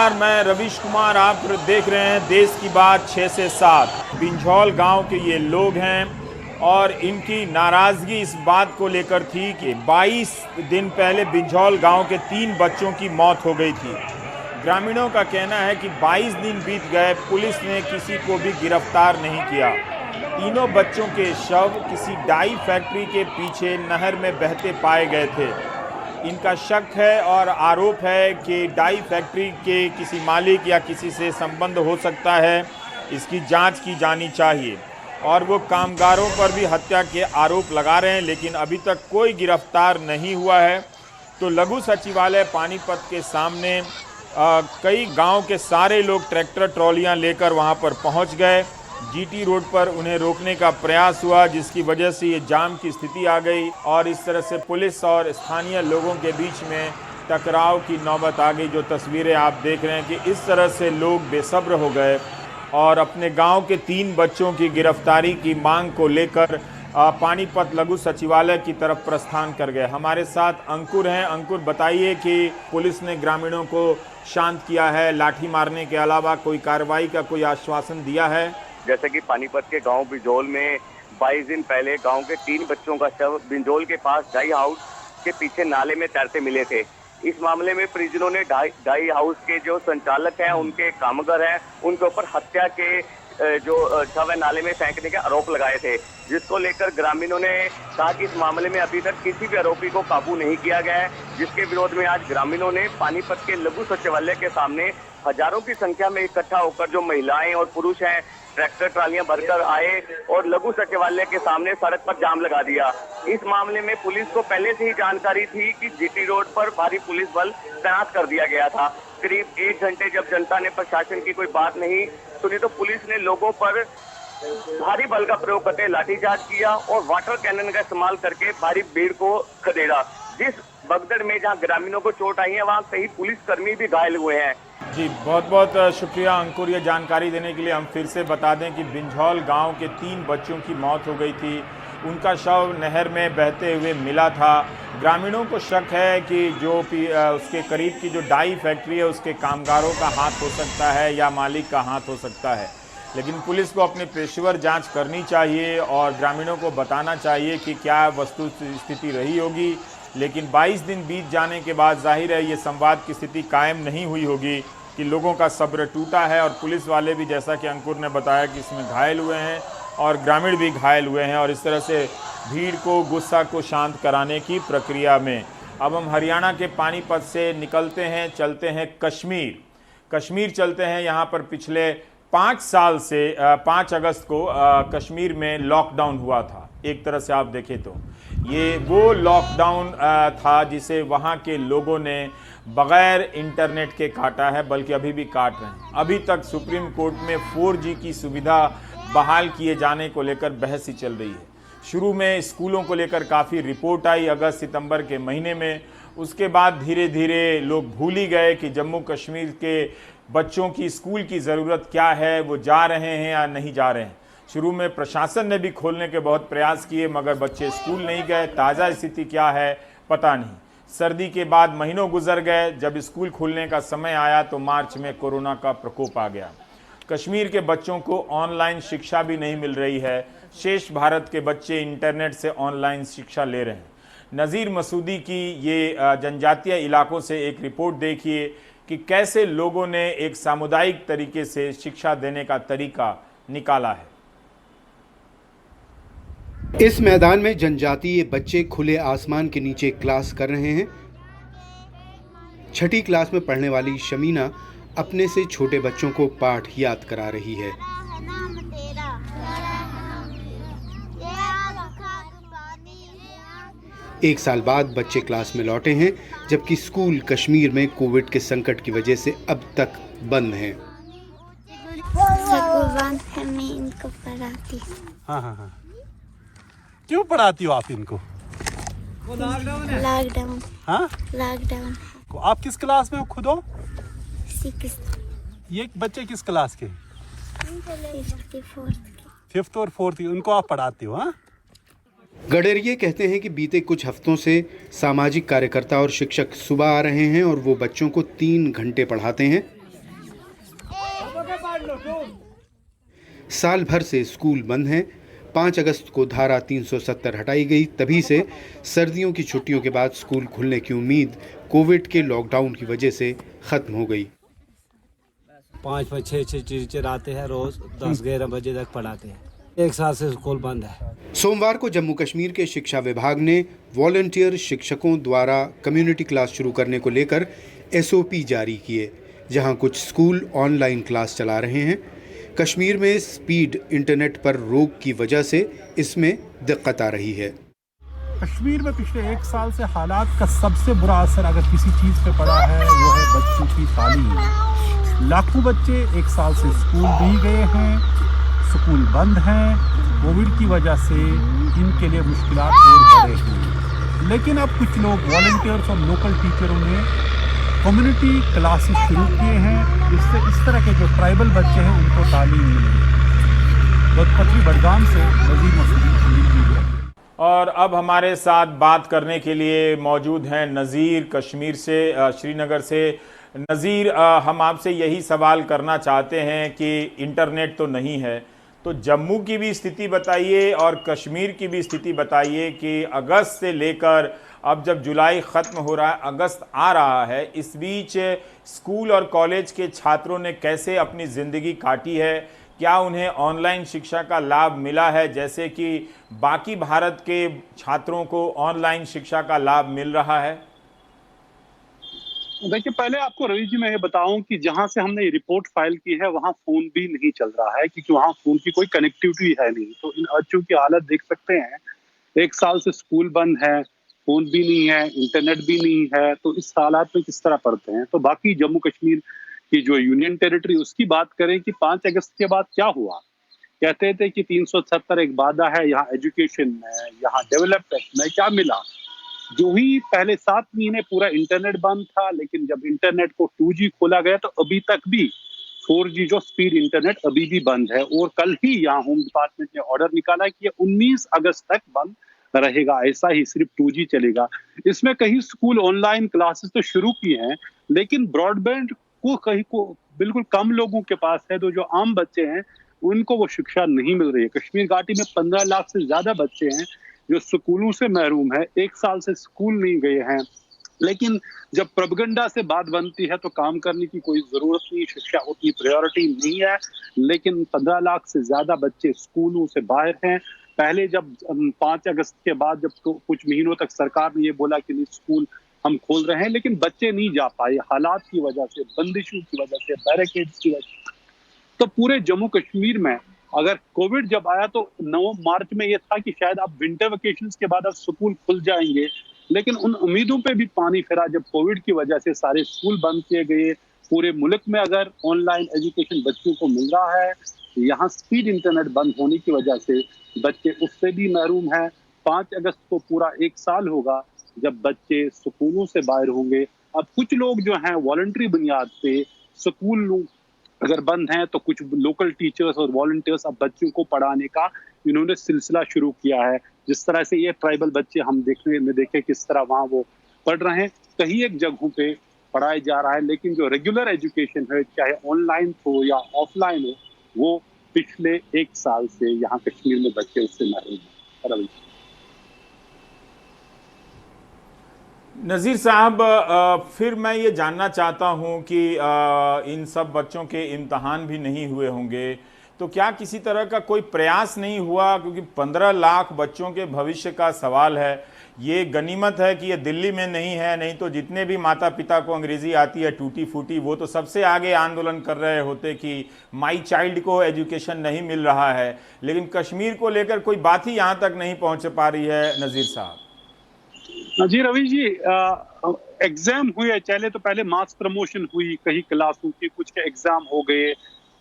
नमस्कार, मैं रवीश कुमार। आप देख रहे हैं देश की बात 6 से 7। बिंझौल गांव के ये लोग हैं और इनकी नाराज़गी इस बात को लेकर थी कि 22 दिन पहले बिंझौल गांव के 3 बच्चों की मौत हो गई थी। ग्रामीणों का कहना है कि 22 दिन बीत गए, पुलिस ने किसी को भी गिरफ्तार नहीं किया। तीनों बच्चों के शव किसी डाई फैक्ट्री के पीछे नहर में बहते पाए गए थे। इनका शक है और आरोप है कि डाई फैक्ट्री के किसी मालिक या किसी से संबंध हो सकता है। इसकी जांच की जानी चाहिए और वो कामगारों पर भी हत्या के आरोप लगा रहे हैं, लेकिन अभी तक कोई गिरफ्तार नहीं हुआ है। तो लघु सचिवालय पानीपत के सामने कई गांव के सारे लोग ट्रैक्टर ट्रॉलियां लेकर वहां पर पहुंच गए। जीटी रोड पर उन्हें रोकने का प्रयास हुआ, जिसकी वजह से ये जाम की स्थिति आ गई और इस तरह से पुलिस और स्थानीय लोगों के बीच में टकराव की नौबत आ गई। जो तस्वीरें आप देख रहे हैं कि इस तरह से लोग बेसब्र हो गए और अपने गांव के 3 बच्चों की गिरफ्तारी की मांग को लेकर पानीपत लघु सचिवालय की तरफ प्रस्थान कर गए। हमारे साथ अंकुर हैं। अंकुर, बताइए कि पुलिस ने ग्रामीणों को शांत किया है, लाठी मारने के अलावा कोई कार्रवाई का कोई आश्वासन दिया है? जैसे कि पानीपत के गांव बिंझौल में 22 दिन पहले गांव के 3 बच्चों का शव बिंझौल के पास डाई हाउस के पीछे नाले में तैरते मिले थे। इस मामले में परिजनों ने डाई हाउस के जो संचालक हैं, उनके कामगार हैं, उनके ऊपर हत्या के जो शव है नाले में फेंकने के आरोप लगाए थे, जिसको लेकर ग्रामीणों ने कहा कि इस मामले में अभी तक किसी भी आरोपी को काबू नहीं किया गया है, जिसके विरोध में आज ग्रामीणों ने पानीपत के लघु सचिवालय के सामने हजारों की संख्या में इकट्ठा होकर जो महिलाएं और पुरुष हैं ट्रैक्टर ट्रालियां भरकर आए और लघु सचिवालय के सामने सड़क पर जाम लगा दिया। इस मामले में पुलिस को पहले से ही जानकारी थी कि जीटी रोड पर भारी पुलिस बल तैनात कर दिया गया था। करीब 1 घंटे जब जनता ने प्रशासन की कोई बात नहीं सुनी तो पुलिस ने लोगों पर भारी बल का प्रयोग करके लाठीचार्ज किया और वाटर कैनन का इस्तेमाल करके भारी भीड़ को खदेड़ा। जिस भगदड़ में जहां ग्रामीणों को चोट आई है, वहां कई पुलिसकर्मी भी घायल हुए हैं। जी, बहुत बहुत शुक्रिया अंकुर, ये जानकारी देने के लिए। हम फिर से बता दें कि बिंझौल गांव के 3 बच्चों की मौत हो गई थी। उनका शव नहर में बहते हुए मिला था। ग्रामीणों को शक है कि जो उसके करीब की जो डाई फैक्ट्री है, उसके कामगारों का हाथ हो सकता है या मालिक का हाथ हो सकता है, लेकिन पुलिस को अपनी पेशेवर जांच करनी चाहिए और ग्रामीणों को बताना चाहिए कि क्या वस्तु स्थिति रही होगी। लेकिन 22 दिन बीत जाने के बाद जाहिर है ये संवाद की स्थिति कायम नहीं हुई होगी कि लोगों का सब्र टूटा है और पुलिस वाले भी, जैसा कि अंकुर ने बताया, कि इसमें घायल हुए हैं और ग्रामीण भी घायल हुए हैं और इस तरह से भीड़ को, गुस्सा को शांत कराने की प्रक्रिया में। अब हम हरियाणा के पानीपत से निकलते हैं, चलते हैं कश्मीर चलते हैं। यहाँ पर पिछले 5 साल से 5 अगस्त को कश्मीर में लॉकडाउन हुआ था। एक तरह से आप देखें तो ये वो लॉकडाउन था जिसे वहाँ के लोगों ने बग़ैर इंटरनेट के काटा है, बल्कि अभी भी काट रहे हैं। अभी तक सुप्रीम कोर्ट में 4G की सुविधा बहाल किए जाने को लेकर बहस ही चल रही है। शुरू में स्कूलों को लेकर काफ़ी रिपोर्ट आई अगस्त सितंबर के महीने में। उसके बाद धीरे धीरे लोग भूल ही गए कि जम्मू कश्मीर के बच्चों की स्कूल की ज़रूरत क्या है, वो जा रहे हैं या नहीं जा रहे हैं। शुरू में प्रशासन ने भी खोलने के बहुत प्रयास किए, मगर बच्चे स्कूल नहीं गए। ताज़ा स्थिति क्या है पता नहीं। सर्दी के बाद महीनों गुजर गए। जब स्कूल खुलने का समय आया तो मार्च में कोरोना का प्रकोप आ गया। कश्मीर के बच्चों को ऑनलाइन शिक्षा भी नहीं मिल रही है। शेष भारत के बच्चे इंटरनेट से ऑनलाइन शिक्षा ले रहे हैं। नज़ीर मसूदी की ये जनजातीय इलाकों से एक रिपोर्ट देखिए कि कैसे लोगों ने एक सामुदायिक तरीके से शिक्षा देने का तरीका निकाला है। इस मैदान में जनजातीय बच्चे खुले आसमान के नीचे क्लास कर रहे हैं। 6ठी क्लास में पढ़ने वाली शमीना अपने से छोटे बच्चों को पाठ याद करा रही है। एक साल बाद बच्चे क्लास में लौटे हैं, जबकि स्कूल कश्मीर में कोविड के संकट की वजह से अब तक बंद हैं। मैं इनको पढ़ाती हूँ। हाँ। क्यों पढ़ाती हो आप इनको? लॉकडाउन। हाँ, लॉकडाउन। आप किस क्लास में हो खुद हो? 6th। ये बच्चे किस क्लास के? 5th और 4th। उनको आप पढ़ाते हो? हाँ। गडेरिया कहते हैं कि बीते कुछ हफ्तों से सामाजिक कार्यकर्ता और शिक्षक सुबह आ रहे हैं और वो बच्चों को 3 घंटे पढ़ाते हैं। साल भर से स्कूल बंद हैं। 5 अगस्त को धारा 370 हटाई गई। तभी से सर्दियों की छुट्टियों के बाद स्कूल खुलने की उम्मीद कोविड के लॉकडाउन की वजह से खत्म हो गई। 5-6 टीचर आते हैं, रोज 10-11 बजे तक पढ़ाते हैं। 1 साल से स्कूल बंद है। सोमवार को जम्मू कश्मीर के शिक्षा विभाग ने वॉलंटियर शिक्षकों द्वारा कम्युनिटी क्लास शुरू करने को लेकर SOP जारी किए, जहां कुछ स्कूल ऑनलाइन क्लास चला रहे हैं। कश्मीर में स्पीड इंटरनेट पर रोक की वजह से इसमें दिक्कत आ रही है। कश्मीर में पिछले 1 साल से हालात का सबसे बुरा असर अगर किसी चीज़ पे पड़ा है वो है बच्चों की तालीम। लाखों बच्चे 1 साल से स्कूल नहीं गए हैं, स्कूल बंद हैं। कोविड की वजह से इनके लिए मुश्किलात और बढ़े हैं। लेकिन अब कुछ लोग वॉलंटियर्स और लोकल टीचरों ने कम्युनिटी क्लासेस शुरू किए हैं, जिससे इस तरह के जो ट्राइबल बच्चे हैं उनको तालीम मिले। बदपत्री बडगाम से नज़ीर मसूदी। और अब हमारे साथ बात करने के लिए मौजूद हैं नज़ीर कश्मीर से, श्रीनगर से। नज़ीर, हम आपसे यही सवाल करना चाहते हैं कि इंटरनेट तो नहीं है, तो जम्मू की भी स्थिति बताइए और कश्मीर की भी स्थिति बताइए कि अगस्त से लेकर अब जब जुलाई ख़त्म हो रहा है, अगस्त आ रहा है, इस बीच स्कूल और कॉलेज के छात्रों ने कैसे अपनी ज़िंदगी काटी है? क्या उन्हें ऑनलाइन शिक्षा का लाभ मिला है जैसे कि बाकी भारत के छात्रों को ऑनलाइन शिक्षा का लाभ मिल रहा है? देखिए, पहले आपको रवि जी मैं ये बताऊं कि जहां से हमने ये रिपोर्ट फाइल की है वहां फोन भी नहीं चल रहा है, क्योंकि वहां फोन की कोई कनेक्टिविटी है नहीं। तो इन बच्चों की हालत देख सकते हैं। 1 साल से स्कूल बंद है, फोन भी नहीं है, इंटरनेट भी नहीं है, तो इस हालात में किस तरह पढ़ते हैं। तो बाकी जम्मू कश्मीर की जो यूनियन टेरिटरी, उसकी बात करें कि 5 अगस्त के बाद क्या हुआ। कहते थे कि 370 एक वादा है यहाँ एजुकेशन में, यहाँ डेवलपमेंट में, क्या मिला? जो ही पहले 7 महीने पूरा इंटरनेट बंद था, लेकिन जब इंटरनेट को 2G खोला गया तो अभी तक भी 4G जो स्पीड इंटरनेट अभी भी बंद है। और कल ही यहाँ होम डिपार्टमेंट ने ऑर्डर निकाला कि ये 19 अगस्त तक बंद रहेगा, ऐसा ही सिर्फ 2G चलेगा। इसमें कहीं स्कूल ऑनलाइन क्लासेस तो शुरू किए हैं, लेकिन ब्रॉडबैंड को कहीं को बिल्कुल कम लोगों के पास है। तो जो आम बच्चे हैं उनको वो शिक्षा नहीं मिल रही है। कश्मीर घाटी में 15 लाख से ज्यादा बच्चे हैं जो स्कूलों से महरूम है, 1 साल से स्कूल नहीं गए हैं। लेकिन जब प्रोपेगेंडा से बात बनती है तो काम करने की कोई जरूरत नहीं, शिक्षा उतनी प्रायोरिटी नहीं है। लेकिन 15 लाख से ज्यादा बच्चे स्कूलों से बाहर हैं। पहले जब 5 अगस्त के बाद जब तो कुछ महीनों तक सरकार ने ये बोला कि नहीं स्कूल हम खोल रहे हैं, लेकिन बच्चे नहीं जा पाए हालात की वजह से, बंदिशों की वजह से, बैरिकेड्स की वजह से। तो पूरे जम्मू कश्मीर में अगर कोविड जब आया तो 9 मार्च में ये था कि शायद अब विंटर वेकेशंस के बाद अब स्कूल खुल जाएंगे, लेकिन उन उम्मीदों पे भी पानी फिरा जब कोविड की वजह से सारे स्कूल बंद किए गए। पूरे मुल्क में अगर ऑनलाइन एजुकेशन बच्चों को मिल रहा है, यहाँ स्पीड इंटरनेट बंद होने की वजह से बच्चे उससे भी महरूम हैं। 5 अगस्त को पूरा 1 साल होगा जब बच्चे स्कूलों से बाहर होंगे। अब कुछ लोग जो हैं वॉलंटरी बुनियाद पे, स्कूल अगर बंद हैं तो कुछ लोकल टीचर्स और वॉलंटियर्स अब बच्चों को पढ़ाने का इन्होंने सिलसिला शुरू किया है। जिस तरह से ये ट्राइबल बच्चे हम देखने में देखे किस तरह वहाँ वो पढ़ रहे हैं, कहीं एक जगहों पे पढ़ाया जा रहा है, लेकिन जो रेगुलर एजुकेशन है चाहे ऑनलाइन हो या ऑफलाइन हो, वो पिछले 1 साल से यहाँ कश्मीर में बच्चे उससे महरूम हैं। नज़ीर साहब, फिर मैं ये जानना चाहता हूँ कि इन सब बच्चों के इम्तहान भी नहीं हुए होंगे, तो क्या किसी तरह का कोई प्रयास नहीं हुआ? क्योंकि 15 लाख बच्चों के भविष्य का सवाल है। ये गनीमत है कि ये दिल्ली में नहीं है, नहीं तो जितने भी माता पिता को अंग्रेज़ी आती है टूटी फूटी, वो तो सबसे आगे आंदोलन कर रहे होते कि माई चाइल्ड को एजुकेशन नहीं मिल रहा है। लेकिन कश्मीर को लेकर कोई बात ही यहाँ तक नहीं पहुँच पा रही है। नज़ीर साहब जी रवि जी, एग्जाम हुए, चले तो पहले मास प्रमोशन हुई कहीं क्लासों की, कुछ के एग्जाम हो गए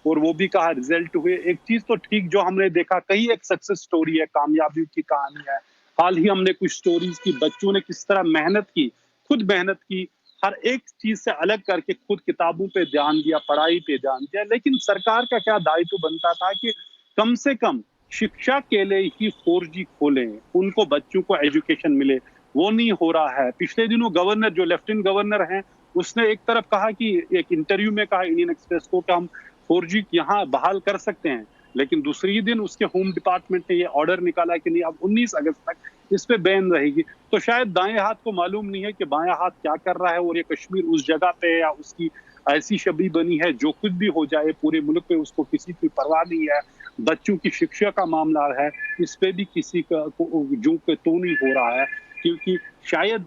और वो भी कहा रिजल्ट हुए। एक चीज तो ठीक जो हमने देखा, कहीं एक सक्सेस स्टोरी है, कामयाबी की कहानी है। हाल ही हमने कुछ स्टोरीज की, बच्चों ने किस तरह मेहनत की, खुद मेहनत की, हर एक चीज से अलग करके खुद किताबों पे ध्यान दिया, पढ़ाई पे ध्यान दिया। लेकिन सरकार का क्या दायित्व बनता था कि कम से कम शिक्षा के लिए ही 4G खोलें, उनको बच्चों को एजुकेशन मिले। वो नहीं हो रहा है। पिछले दिनों गवर्नर जो लेफ्टिनेंट गवर्नर हैं, उसने एक तरफ कहा कि एक इंटरव्यू में कहा इंडियन एक्सप्रेस को कि हम 4G यहाँ बहाल कर सकते हैं, लेकिन दूसरे ही दिन उसके होम डिपार्टमेंट ने ये ऑर्डर निकाला कि नहीं, अब 19 अगस्त तक इस पे बैन रहेगी। तो शायद दाएं हाथ को मालूम नहीं है कि बाएं हाथ क्या कर रहा है, और ये कश्मीर उस जगह पे है या उसकी ऐसी छवि बनी है जो कुछ भी हो जाए पूरे मुल्क पे उसको किसी की परवाह नहीं है। बच्चों की शिक्षा का मामला है, इस पे भी किसी का जो के तो नहीं हो रहा है, क्योंकि शायद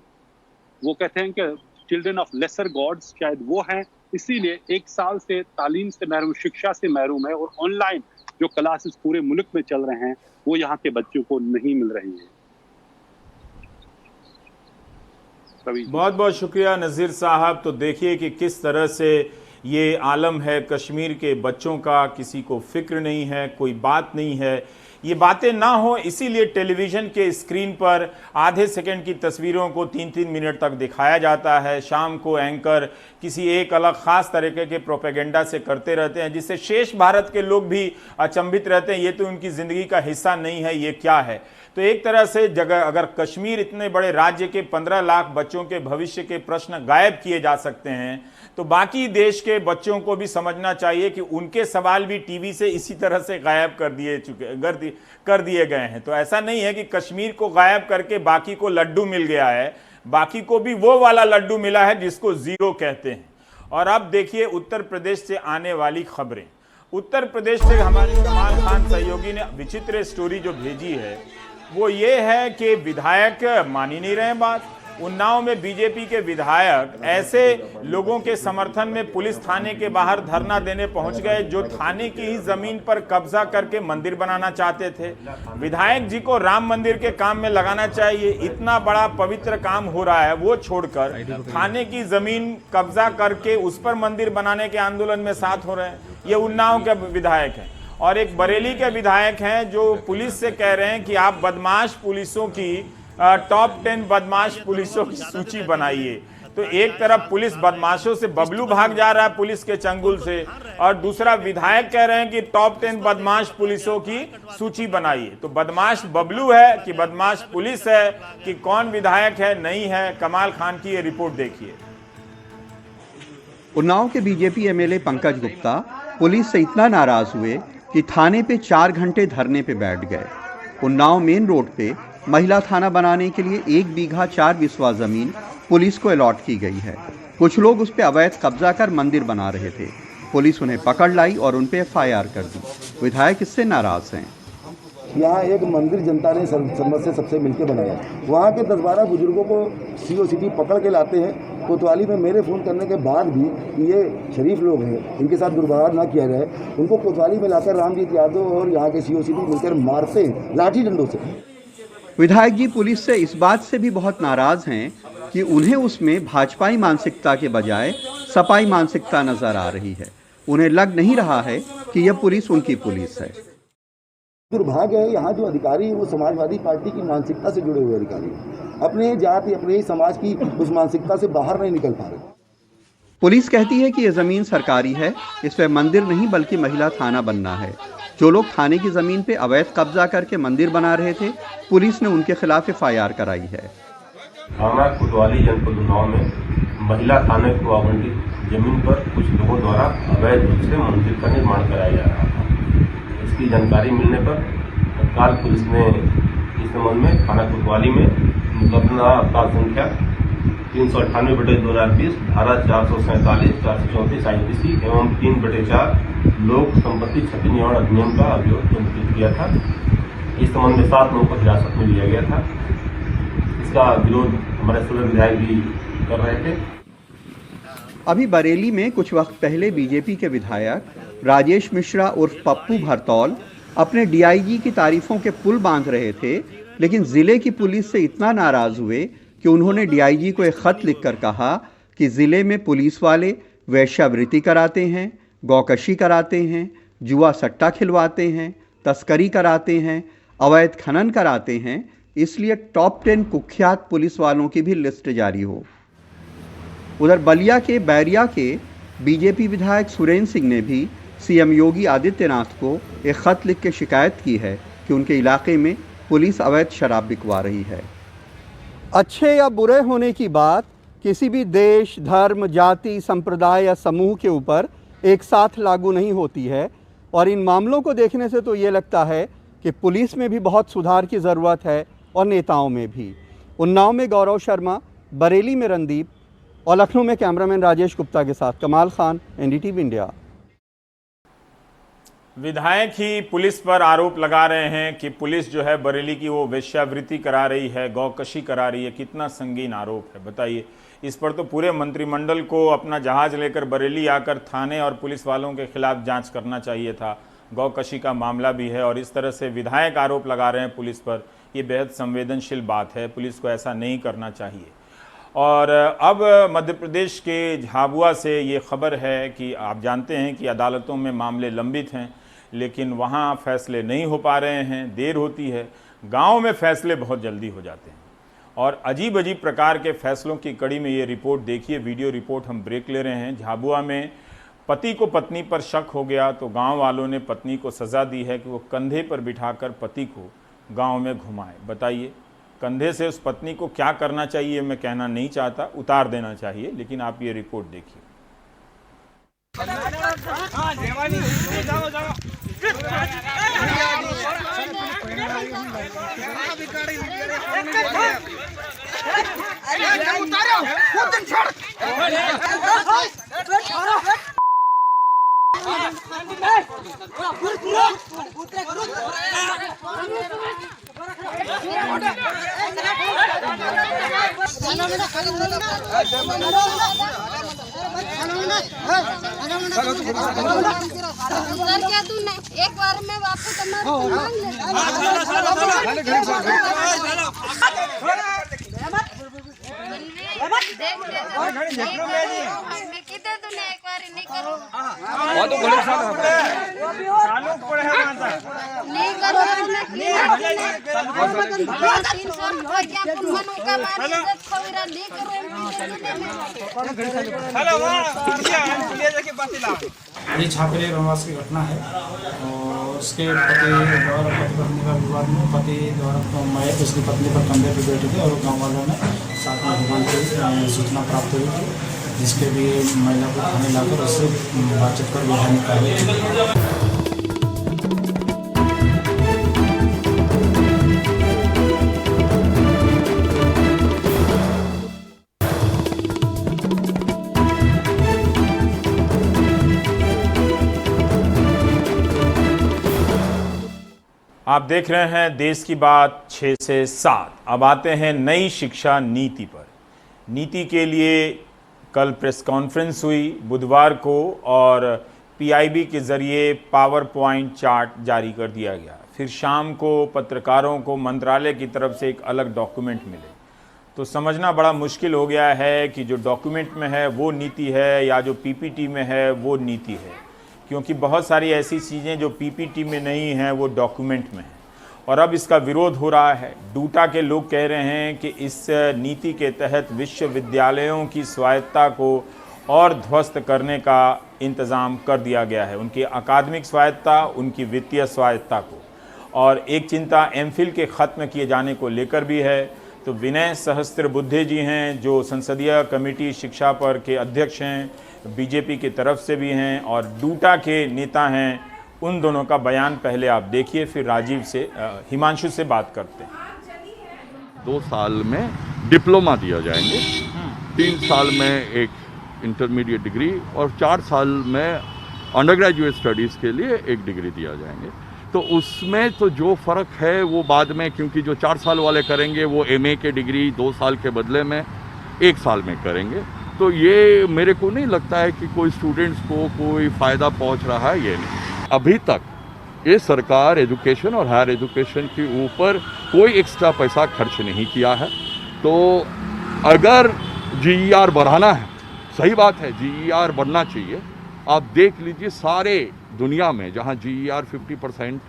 वो कहते हैं कि चिल्ड्रन ऑफ लेसर गॉड्स शायद वो हैं, इसीलिए 1 साल से तालीम से महरूम, शिक्षा से महरूम है, और ऑनलाइन जो क्लासेस पूरे मुल्क में चल रहे हैं वो यहाँ के बच्चों को नहीं मिल रही है। बहुत बहुत शुक्रिया नज़ीर साहब। तो देखिए कि किस तरह से ये आलम है कश्मीर के बच्चों का, किसी को फिक्र नहीं है, कोई बात नहीं है। ये बातें ना हो इसीलिए टेलीविज़न के स्क्रीन पर आधे सेकंड की तस्वीरों को 3-3 मिनट तक दिखाया जाता है। शाम को एंकर किसी एक अलग ख़ास तरीके के प्रोपेगेंडा से करते रहते हैं, जिससे शेष भारत के लोग भी अचंभित रहते हैं, ये तो उनकी ज़िंदगी का हिस्सा नहीं है, ये क्या है। तो एक तरह से जगह अगर कश्मीर इतने बड़े राज्य के 15 लाख बच्चों के भविष्य के प्रश्न गायब किए जा सकते हैं, तो बाकी देश के बच्चों को भी समझना चाहिए कि उनके सवाल भी टीवी से इसी तरह से गायब कर दिए गए हैं। तो ऐसा नहीं है कि कश्मीर को गायब करके बाकी को लड्डू मिल गया है, बाकी को भी वो वाला लड्डू मिला है जिसको जीरो कहते हैं। और अब देखिए उत्तर प्रदेश से आने वाली खबरें। उत्तर प्रदेश से हमारे कमाल खान सहयोगी ने विचित्र स्टोरी जो भेजी है वो ये है कि विधायक मान ही नहीं रहे बात। उन्नाव में बीजेपी के विधायक ऐसे लोगों के समर्थन में पुलिस थाने के बाहर धरना देने पहुंच गए जो थाने की ही जमीन पर कब्जा करके मंदिर बनाना चाहते थे। विधायक जी को राम मंदिर के काम में लगाना चाहिए, इतना बड़ा पवित्र काम हो रहा है, वो छोड़कर थाने की जमीन कब्जा करके उस पर मंदिर बनाने के आंदोलन में साथ हो रहे हैं। ये उन्नाव के विधायक हैं। और एक बरेली के विधायक हैं जो पुलिस से कह रहे हैं कि आप बदमाश पुलिसों की टॉप 10 बदमाश पुलिसों की सूची बनाइए। तो एक तरफ पुलिस बदमाशों से बबलू भाग जा रहा है पुलिस के चंगुल से, और दूसरा विधायक कह रहे हैं कि टॉप 10 बदमाश पुलिसों की सूची बनाइए। तो बदमाश बबलू है कि बदमाश पुलिस है कि कौन विधायक है नहीं है, कमाल खान की ये रिपोर्ट देखिए। उन्नाव के BJP MLA Pankaj Gupta police से इतना नाराज हुए कि थाने पे 4 घंटे धरने पे बैठ गए। उन्नाव मेन रोड पे महिला थाना बनाने के लिए 1 बीघा 4 बिस्वा जमीन पुलिस को अलॉट की गई है। कुछ लोग उस पे अवैध कब्जा कर मंदिर बना रहे थे। पुलिस उन्हें पकड़ लाई और उन पे एफआईआर कर दी। विधायक इससे नाराज हैं। यहाँ एक मंदिर जनता ने सम्मत से सबसे मिलकर बनाया। वहाँ के 10-12 बुजुर्गों को सीओसीटी पकड़ के लाते हैं। कोतवाली में मेरे फ़ोन करने के बाद भी ये शरीफ लोग हैं, इनके साथ दुर्व्यवहार ना किया जाए, उनको कोतवाली में लाकर रामजीत यादव और यहाँ के सीओसीटी मिलकर मारते हैं लाठी डंडों से। विधायक जी पुलिस से इस बात से भी बहुत नाराज हैं कि उन्हें उसमें भाजपाई मानसिकता के बजाय सपाई मानसिकता नजर आ रही है। उन्हें लग नहीं रहा है कि यह पुलिस उनकी पुलिस है। दुर्भाग्य है यहाँ जो अधिकारी हैं वो समाजवादी पार्टी की मानसिकता से जुड़े हुए अधिकारी हैं, अपने जाति अपने ही समाज की उस मानसिकता से बाहर नहीं निकल पा रहे। पुलिस कहती है कि यह जमीन सरकारी है, इस पे मंदिर नहीं बल्कि महिला थाना बनना है। जो लोग थाने की जमीन पे अवैध कब्जा करके मंदिर बना रहे थे, पुलिस ने उनके खिलाफ एफआईआर कराई है। थाना कोतवाली जनपद उन्नाव में महिला थाने को आवंटित जमीन पर कुछ लोगों द्वारा अवैध रूप से मंदिर का निर्माण कराया जा रहा था। इसकी जानकारी मिलने पर तत्काल पुलिस ने इस संबंध में थाना कोतवाली में मुकदमा अपराध संख्या 398/2020 धारा 447, 434 आईपीसी एवं 3/4 लोक संपत्ति क्षति निवारण अधिनियम का अभियोग पंजीकृत किया था। इस संबंध में 7 लोगों को हिरासत में लिया गया था। इसका विरोध हमारे सदर विधायक भी कर रहे थे। अभी बरेली में कुछ वक्त पहले बीजेपी के विधायक राजेश मिश्रा उर्फ पप्पू भरतौल अपने डीआईजी की तारीफों के पुल बांध रहे थे, लेकिन जिले की पुलिस से इतना नाराज हुए कि उन्होंने डीआईजी को एक खत लिखकर कहा कि जिले में पुलिस वाले वेश्यावृत्ति कराते हैं, गौकशी कराते हैं, जुआ सट्टा खिलवाते हैं, तस्करी कराते हैं, अवैध खनन कराते हैं, इसलिए टॉप 10 कुख्यात पुलिस वालों की भी लिस्ट जारी हो। उधर बलिया के बैरिया के बीजेपी विधायक सुरेंद्र सिंह ने भी सीएम योगी आदित्यनाथ को एक खत लिख के शिकायत की है कि उनके इलाके में पुलिस अवैध शराब बिकवा रही है। अच्छे या बुरे होने की बात किसी भी देश, धर्म, जाति, संप्रदाय या समूह के ऊपर एक साथ लागू नहीं होती है। और इन मामलों को देखने से तो ये लगता है कि पुलिस में भी बहुत सुधार की ज़रूरत है और नेताओं में भी। उन्नाव में गौरव शर्मा, बरेली में रणदीप और लखनऊ में कैमरामैन राजेश गुप्ता के साथ कमाल खान, एनडीटीवी इंडिया। विधायक ही पुलिस पर आरोप लगा रहे हैं कि पुलिस जो है बरेली की वो वेश्यावृत्ति करा रही है, गौकशी करा रही है। कितना संगीन आरोप है बताइए। इस पर तो पूरे मंत्रिमंडल को अपना जहाज लेकर बरेली आकर थाने और पुलिस वालों के खिलाफ जांच करना चाहिए था। गौकशी का मामला भी है और इस तरह से विधायक आरोप लगा रहे हैं पुलिस पर, ये बेहद संवेदनशील बात है। पुलिस को ऐसा नहीं करना चाहिए। और अब मध्य प्रदेश के झाबुआ से ये खबर है कि आप जानते हैं कि अदालतों में मामले लंबित हैं, लेकिन वहाँ फैसले नहीं हो पा रहे हैं, देर होती है। गांव में फैसले बहुत जल्दी हो जाते हैं और अजीब अजीब प्रकार के फैसलों की कड़ी में ये रिपोर्ट देखिए। वीडियो रिपोर्ट हम ब्रेक ले रहे हैं। झाबुआ में पति को पत्नी पर शक हो गया तो गांव वालों ने पत्नी को सज़ा दी है कि वो कंधे पर बिठाकर पति को गांव में घुमाए। बताइए, कंधे से उस पत्नी को क्या करना चाहिए मैं कहना नहीं चाहता, उतार देना चाहिए, लेकिन आप ये रिपोर्ट देखिए। एक बार में वापस ये छापेरे वनवास की घटना है और उसके पति द्वारा पति पत्नी का विवाद में पति द्वारा उसकी पत्नी पर कंधे पर बैठे थे और गांव वालों ने साथ में भगवान की सूचना प्राप्त हुई थी, जिसके लिए महिला को थाने लाकर उससे बातचीत कर विवाह निकाले। आप देख रहे हैं देश की बात 6 से 7। अब आते हैं नई शिक्षा नीति पर। नीति के लिए कल प्रेस कॉन्फ्रेंस हुई बुधवार को और पीआईबी के ज़रिए पावर पॉइंट चार्ट जारी कर दिया गया। फिर शाम को पत्रकारों को मंत्रालय की तरफ से एक अलग डॉक्यूमेंट मिले तो समझना बड़ा मुश्किल हो गया है कि जो डॉक्यूमेंट में है वो नीति है या जो पीपीटी में है वो नीति है, क्योंकि बहुत सारी ऐसी चीज़ें जो पीपीटी में नहीं हैं वो डॉक्यूमेंट में हैं। और अब इसका विरोध हो रहा है। डूटा के लोग कह रहे हैं कि इस नीति के तहत विश्वविद्यालयों की स्वायत्तता को और ध्वस्त करने का इंतज़ाम कर दिया गया है, उनकी अकादमिक स्वायत्तता, उनकी वित्तीय स्वायत्तता को। और एक चिंता एमफिल के ख़त्म किए जाने को लेकर भी है। तो विनय सहस्त्रबुद्धे जी हैं जो संसदीय कमेटी शिक्षा पर के अध्यक्ष हैं, बीजेपी की तरफ से भी हैं और डूटा के नेता हैं। उन दोनों का बयान पहले आप देखिए, फिर राजीव से हिमांशु से बात करते हैं। 2 साल में डिप्लोमा दिया जाएंगे, 3 साल में एक इंटरमीडिएट डिग्री और 4 साल में अंडर ग्रेजुएट स्टडीज़ के लिए एक डिग्री दिया जाएंगे। तो उसमें तो जो फ़र्क है वो बाद में, क्योंकि जो 4 साल वाले करेंगे वो एमए के डिग्री 2 साल के बदले में 1 साल में करेंगे। तो ये मेरे को नहीं लगता है कि कोई स्टूडेंट्स को कोई फ़ायदा पहुंच रहा है। ये नहीं, अभी तक ये सरकार एजुकेशन और हायर एजुकेशन के ऊपर कोई एक्स्ट्रा पैसा खर्च नहीं किया है। तो अगर जीईआर बढ़ाना है, सही बात है, जीईआर बढ़ना चाहिए। आप देख लीजिए सारे दुनिया में जहां जीईआर 50%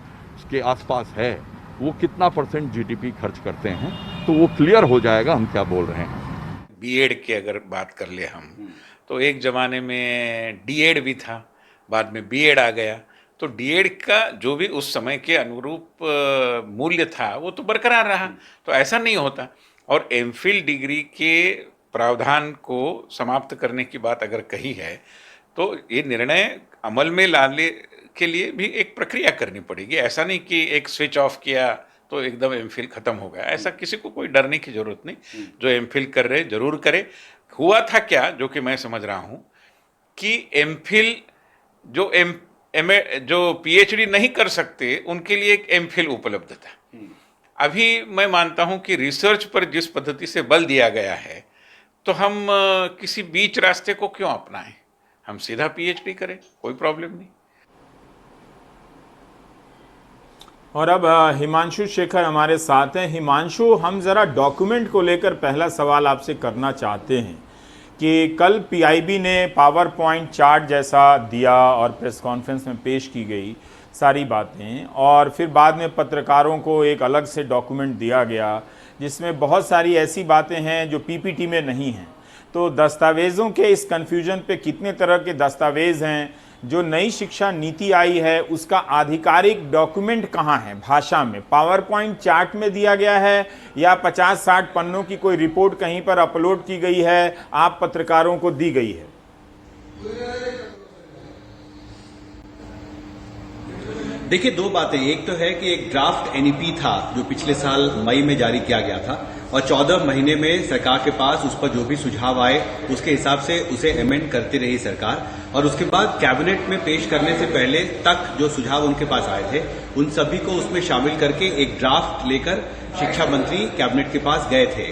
के आसपास है वो कितना % जीडीपी खर्च करते हैं, तो वो क्लियर हो जाएगा हम क्या बोल रहे हैं। बीएड की अगर बात कर ले हम, तो एक ज़माने में डीएड भी था, बाद में बीएड आ गया। तो डीएड का जो भी उस समय के अनुरूप मूल्य था वो तो बरकरार रहा। तो ऐसा नहीं होता। और एमफिल डिग्री के प्रावधान को समाप्त करने की बात अगर कही है तो ये निर्णय अमल में लाने के लिए भी एक प्रक्रिया करनी पड़ेगी। ऐसा नहीं कि एक स्विच ऑफ किया तो एकदम एमफिल खत्म हो गया, ऐसा किसी को कोई डरने की जरूरत नहीं। जो एमफिल कर रहे जरूर करे। हुआ था क्या, जो कि मैं समझ रहा हूं कि एमफिल जो पीएचडी नहीं कर सकते उनके लिए एक एमफिल उपलब्ध था। अभी मैं मानता हूं कि रिसर्च पर जिस पद्धति से बल दिया गया है, तो हम किसी बीच रास्ते को क्यों अपनाएं, हम सीधा पीएचडी करें, कोई प्रॉब्लम नहीं। और अब हिमांशु शेखर हमारे साथ हैं। हिमांशु, हम ज़रा डॉक्यूमेंट को लेकर पहला सवाल आपसे करना चाहते हैं कि कल पीआईबी ने पावर पॉइंट चार्ट जैसा दिया और प्रेस कॉन्फ्रेंस में पेश की गई सारी बातें, और फिर बाद में पत्रकारों को एक अलग से डॉक्यूमेंट दिया गया जिसमें बहुत सारी ऐसी बातें हैं जो पीपीटी में नहीं हैं। तो दस्तावेज़ों के इस कन्फ्यूजन पे कितने तरह के दस्तावेज़ हैं? जो नई शिक्षा नीति आई है उसका आधिकारिक डॉक्यूमेंट कहाँ है भाषा में? पावर पॉइंट चार्ट में दिया गया है या 50-60 पन्नों की कोई रिपोर्ट कहीं पर अपलोड की गई है, आप पत्रकारों को दी गई है? देखिए, दो बातें। एक तो है कि एक ड्राफ्ट एनईपी था जो पिछले साल मई में जारी किया गया था, और 14 महीने में सरकार के पास उस पर जो भी सुझाव आए उसके हिसाब से उसे अमेंड करती रही सरकार। और उसके बाद कैबिनेट में पेश करने से पहले तक जो सुझाव उनके पास आए थे उन सभी को उसमें शामिल करके एक ड्राफ्ट लेकर शिक्षा मंत्री कैबिनेट के पास गए थे।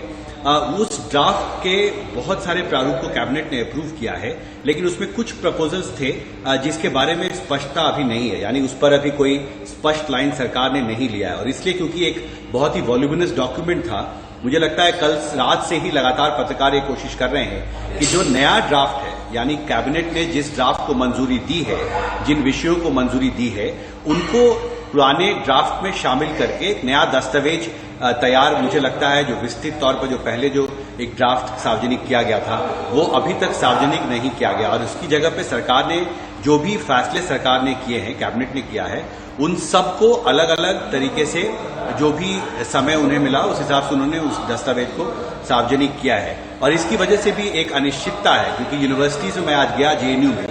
उस ड्राफ्ट के बहुत सारे प्रारूप को कैबिनेट ने अप्रूव किया है, लेकिन उसमें कुछ प्रपोजल्स थे जिसके बारे में स्पष्टता अभी नहीं है, यानी उस पर अभी कोई स्पष्ट लाइन सरकार ने नहीं लिया है। और इसलिए क्योंकि एक बहुत ही वॉल्यूमिनस डॉक्यूमेंट था, मुझे लगता है कल रात से ही लगातार पत्रकार ये कोशिश कर रहे हैं कि जो नया ड्राफ्ट है, यानी कैबिनेट ने जिस ड्राफ्ट को मंजूरी दी है, जिन विषयों को मंजूरी दी है, उनको पुराने ड्राफ्ट में शामिल करके एक नया दस्तावेज तैयार, मुझे लगता है जो विस्तृत तौर पर जो पहले जो एक ड्राफ्ट सार्वजनिक किया गया था वो अभी तक सार्वजनिक नहीं किया गया। और उसकी जगह पे सरकार ने जो भी फैसले सरकार ने किए हैं, कैबिनेट ने किया है, उन सबको अलग अलग तरीके से जो भी समय उन्हें मिला उस हिसाब से उन्होंने उस दस्तावेज को सार्वजनिक किया है। और इसकी वजह से भी एक अनिश्चितता है, क्योंकि यूनिवर्सिटी से मैं आज गया जेएनयू में,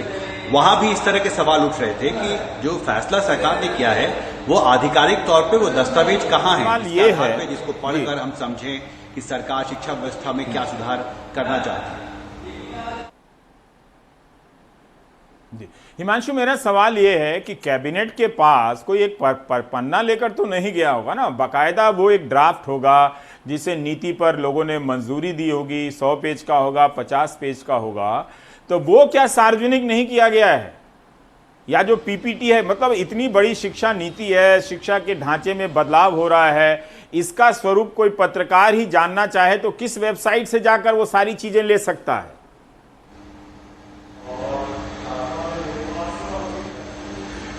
वहां भी इस तरह के सवाल उठ रहे थे कि जो फैसला सरकार ने किया है वो आधिकारिक तौर पे वो दस्तावेज कहाँ है, ये है जिसको पढ़कर हम समझें कि सरकार शिक्षा व्यवस्था में क्या सुधार करना चाहती है। हिमांशु, मेरा सवाल ये है कि कैबिनेट के पास कोई एक पन्ना लेकर तो नहीं गया होगा ना, बाकायदा वो एक ड्राफ्ट होगा जिसे नीति पर लोगों ने मंजूरी दी होगी, 100 पेज का होगा, 50 पेज का होगा, तो वो क्या सार्वजनिक नहीं किया गया है? या जो पीपीटी है, मतलब इतनी बड़ी शिक्षा नीति है, शिक्षा के ढांचे में बदलाव हो रहा है, इसका स्वरूप कोई पत्रकार ही जानना चाहे तो किस वेबसाइट से जाकर वो सारी चीजें ले सकता है?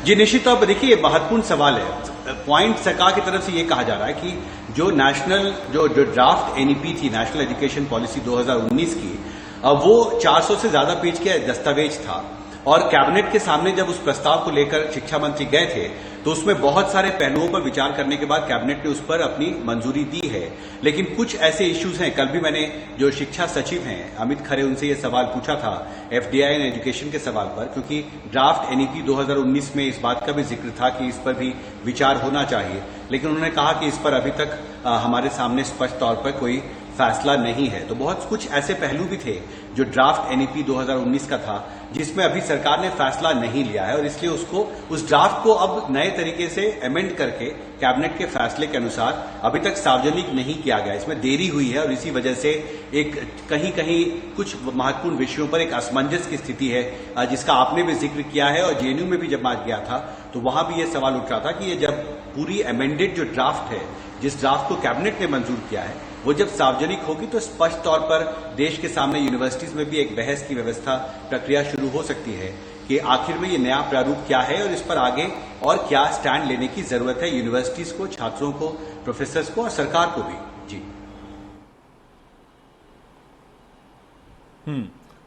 जी निश्चित तौर पर देखिए, ये महत्वपूर्ण सवाल है। पॉइंट सरकार की तरफ से ये कहा जा रहा है कि जो नेशनल जो ड्राफ्ट एनईपी थी, नेशनल एजुकेशन पॉलिसी 2019 की, वो 400 से ज्यादा पेज के दस्तावेज था। और कैबिनेट के सामने जब उस प्रस्ताव को लेकर शिक्षा मंत्री गए थे तो उसमें बहुत सारे पहलुओं पर विचार करने के बाद कैबिनेट ने उस पर अपनी मंजूरी दी है। लेकिन कुछ ऐसे इश्यूज हैं, कल भी मैंने जो शिक्षा सचिव हैं अमित खरे, उनसे ये सवाल पूछा था एफडीआई एंड एजुकेशन के सवाल पर, क्योंकि ड्राफ्ट एनईपी 2019 में इस बात का भी जिक्र था कि इस पर भी विचार होना चाहिए, लेकिन उन्होंने कहा कि इस पर अभी तक हमारे सामने स्पष्ट तौर पर कोई फैसला नहीं है। तो बहुत कुछ ऐसे पहलू भी थे जो ड्राफ्ट एनईपी 2019 का था जिसमें अभी सरकार ने फैसला नहीं लिया है, और इसलिए उसको उस ड्राफ्ट को अब नए तरीके से अमेंड करके कैबिनेट के फैसले के अनुसार अभी तक सार्वजनिक नहीं किया गया। इसमें देरी हुई है और इसी वजह से एक कहीं कहीं कुछ महत्वपूर्ण विषयों पर एक असमंजस की स्थिति है, जिसका आपने भी जिक्र किया है। और जेएनयू में भी जब आज गया था तो वहां भी यह सवाल उठ रहा था कि ये जब पूरी अमेंडेड जो ड्राफ्ट है, जिस ड्राफ्ट को कैबिनेट ने मंजूर किया है, वो जब सार्वजनिक होगी तो स्पष्ट तौर पर देश के सामने यूनिवर्सिटीज में भी एक बहस की व्यवस्था प्रक्रिया शुरू हो सकती है कि आखिर में ये नया प्रारूप क्या है और इस पर आगे और क्या स्टैंड लेने की जरूरत है यूनिवर्सिटीज को, छात्रों को, प्रोफेसर्स को और सरकार को भी। जी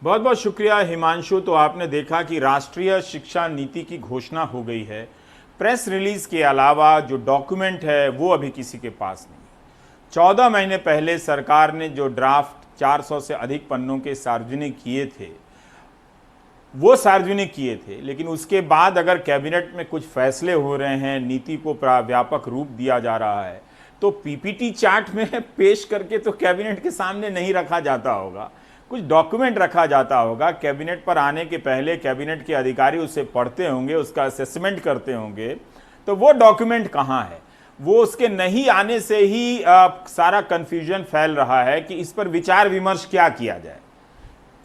बहुत बहुत शुक्रिया हिमांशु। तो आपने देखा कि राष्ट्रीय शिक्षा नीति की घोषणा हो गई है। प्रेस रिलीज के अलावा जो डॉक्यूमेंट है वो अभी किसी के पास नहीं। 14 महीने पहले सरकार ने जो ड्राफ्ट 400 से अधिक पन्नों के सार्वजनिक किए थे, वो सार्वजनिक किए थे। लेकिन उसके बाद अगर कैबिनेट में कुछ फैसले हो रहे हैं, नीति को व्यापक रूप दिया जा रहा है, तो पीपीटी चार्ट में पेश करके तो कैबिनेट के सामने नहीं रखा जाता होगा, कुछ डॉक्यूमेंट रखा जाता होगा। कैबिनेट पर आने के पहले कैबिनेट के अधिकारी उसे पढ़ते होंगे, उसका असेसमेंट करते होंगे, तो वो डॉक्यूमेंट कहाँ है? वो उसके नहीं आने से ही सारा कन्फ्यूजन फैल रहा है कि इस पर विचार विमर्श क्या किया जाए,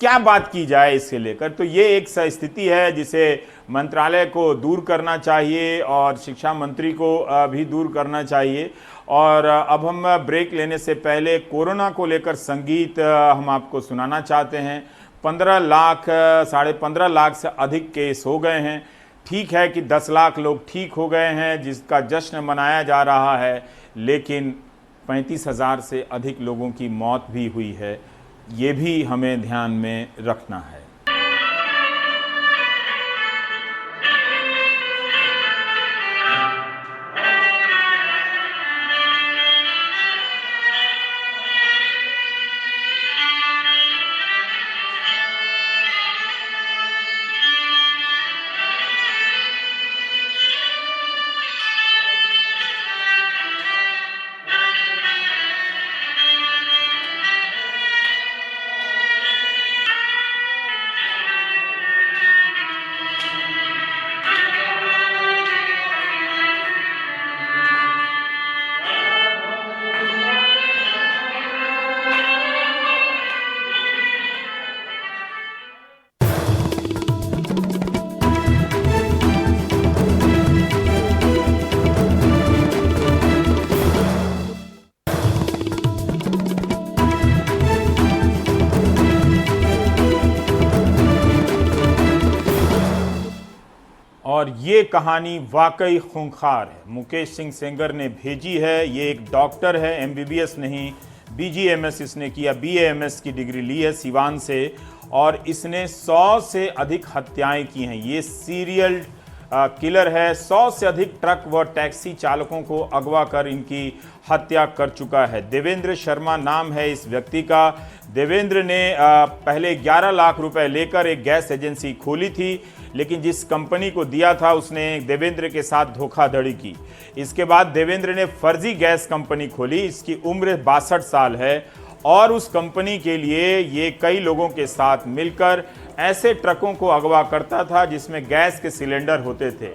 क्या बात की जाए इससे लेकर। तो ये एक स्थिति है जिसे मंत्रालय को दूर करना चाहिए और शिक्षा मंत्री को भी दूर करना चाहिए। और अब हम ब्रेक लेने से पहले कोरोना को लेकर संगीत हम आपको सुनाना चाहते हैं। 15 लाख, 15.5 लाख से अधिक केस हो गए हैं। ठीक है कि 10 लाख लोग ठीक हो गए हैं, जिसका जश्न मनाया जा रहा है, लेकिन 35,000 से अधिक लोगों की मौत भी हुई है। ये भी हमें ध्यान में रखना है। और ये कहानी वाकई खूंखार है। मुकेश सिंह सेंगर ने भेजी है। ये एक डॉक्टर है, एमबीबीएस नहीं, बीजीएमएस इसने किया, बीएएमएस की डिग्री ली है सिवान से, और इसने 100 से अधिक हत्याएं की हैं। ये सीरियल किलर है। 100 से अधिक ट्रक व टैक्सी चालकों को अगवा कर इनकी हत्या कर चुका है। देवेंद्र शर्मा नाम है इस व्यक्ति का। देवेंद्र ने पहले 11 लाख रुपए लेकर एक गैस एजेंसी खोली थी, लेकिन जिस कंपनी को दिया था उसने देवेंद्र के साथ धोखाधड़ी की। इसके बाद देवेंद्र ने फर्जी गैस कंपनी खोली। इसकी उम्र 62 साल है और उस कंपनी के लिए ये कई लोगों के साथ मिलकर ऐसे ट्रकों को अगवा करता था जिसमें गैस के सिलेंडर होते थे।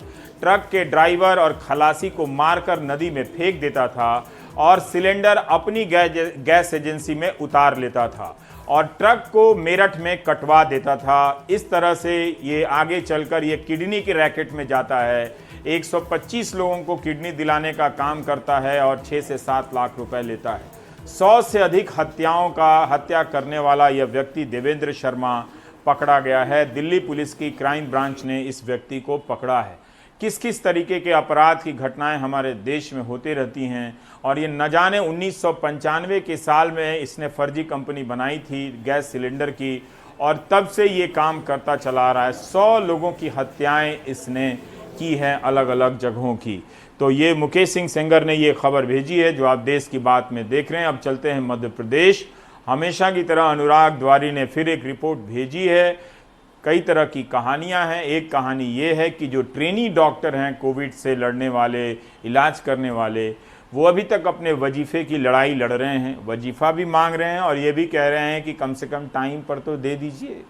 ट्रक के ड्राइवर और खलासी को मारकर नदी में फेंक देता था और सिलेंडर अपनी गैस एजेंसी में उतार लेता था और ट्रक को मेरठ में कटवा देता था। इस तरह से ये आगे चलकर ये किडनी के रैकेट में जाता है। 125 लोगों को किडनी दिलाने का काम करता है और 6 से 7 लाख रुपए लेता है। 100 से अधिक हत्याओं का हत्या करने वाला यह व्यक्ति देवेंद्र शर्मा पकड़ा गया है। दिल्ली पुलिस की क्राइम ब्रांच ने इस व्यक्ति को पकड़ा है। किस किस तरीके के अपराध की घटनाएं हमारे देश में होती रहती हैं, और ये न जाने 1995 के साल में इसने फर्जी कंपनी बनाई थी गैस सिलेंडर की, और तब से ये काम करता चला आ रहा है। 100 लोगों की हत्याएं इसने की हैं अलग अलग जगहों की। तो ये मुकेश सिंह सेंगर ने ये खबर भेजी है जो आप देश की बात में देख रहे हैं। अब चलते हैं मध्य प्रदेश। हमेशा की तरह अनुराग द्वारी ने फिर एक रिपोर्ट भेजी है। कई तरह की कहानियां हैं। एक कहानी ये है कि जो ट्रेनी डॉक्टर हैं, कोविड से लड़ने वाले, इलाज करने वाले, वो अभी तक अपने वजीफे की लड़ाई लड़ रहे हैं। वजीफा भी मांग रहे हैं और ये भी कह रहे हैं कि कम से कम टाइम पर तो दे दीजिए।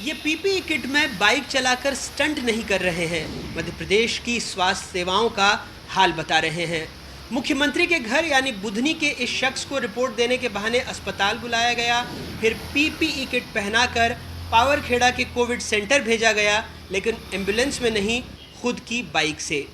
ये पीपीई किट में बाइक चलाकर स्टंट नहीं कर रहे हैं, मध्य प्रदेश की स्वास्थ्य सेवाओं का हाल बता रहे हैं। मुख्यमंत्री के घर यानी बुधनी के इस शख्स को रिपोर्ट देने के बहाने अस्पताल बुलाया गया, फिर पीपीई किट पहनाकर पावरखेड़ा के कोविड सेंटर भेजा गया, लेकिन एम्बुलेंस में नहीं, खुद की बाइक से।